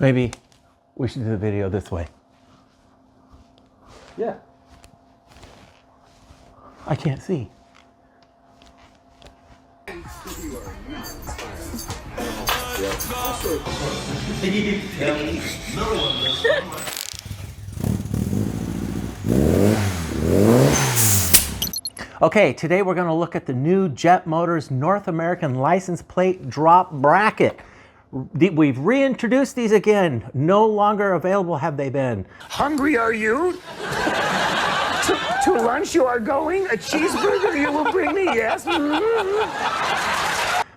Maybe we should do the video this way. Yeah. I can't see. Okay, today we're going to look at the new Jet Motors North American license plate drop bracket. We've reintroduced these again. No longer available have they been. Hungry are you? to lunch you are going? A cheeseburger you will bring me, yes?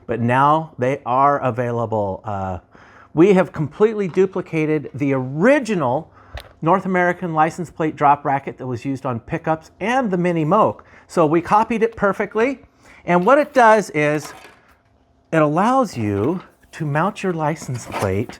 But now they are available. We have completely duplicated the original North American license plate drop bracket that was used on pickups and the Mini Moke. So we copied it perfectly. And what it does is it allows you to mount your license plate,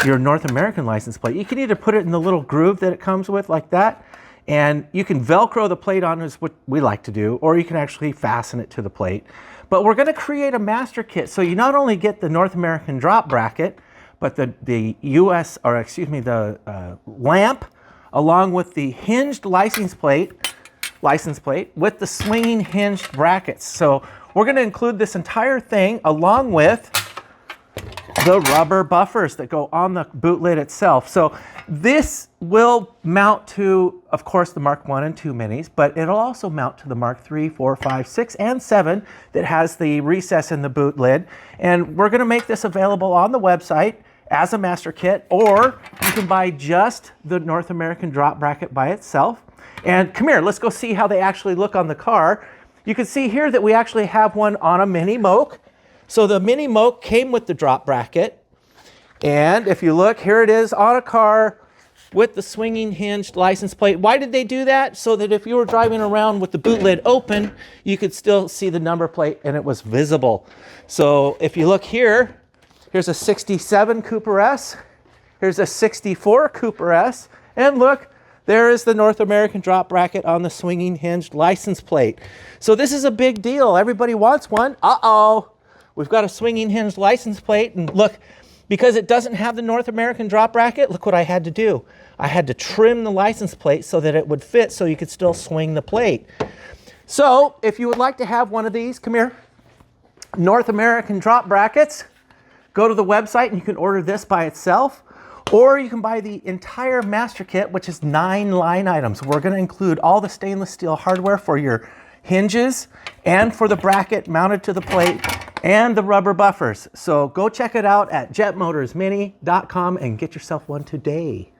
your North American license plate. You can either put it in the little groove that it comes with like that, and you can Velcro the plate on, is what we like to do, or you can actually fasten it to the plate. But we're going to create a master kit. So you not only get the North American drop bracket, but the US, or excuse me, the lamp, along with the hinged license plate with the swinging hinged brackets. So we're going to include this entire thing along with the rubber buffers that go on the boot lid itself. So this will mount to, of course, the Mark 1 and 2 minis, but it'll also mount to the Mark 3, 4, 5, 6, and 7 that has the recess in the boot lid. And we're going to make this available on the website as a master kit, or you can buy just the North American drop bracket by itself. And come here, let's go see how they actually look on the car. You can see here that we actually have one on a Mini Moke. So the Mini Moke came with the drop bracket. And if you look, here it is on a car with the swinging hinged license plate. Why did they do that? So that if you were driving around with the boot lid open, you could still see the number plate and it was visible. So if you look here, here's a 67 Cooper S, here's a 64 Cooper S, and look, there is the North American drop bracket on the swinging hinged license plate. So this is a big deal. Everybody wants one. Uh-oh. We've got a swinging hinged license plate, and look, because it doesn't have the North American drop bracket, look what I had to do. I had to trim the license plate so that it would fit so you could still swing the plate. So if you would like to have one of these, come here, North American drop brackets, go to the website and you can order this by itself, or you can buy the entire master kit, which is 9 line items. We're going to include all the stainless steel hardware for your hinges and for the bracket mounted to the plate and the rubber buffers. So go check it out at jetmotorsmini.com and get yourself one today.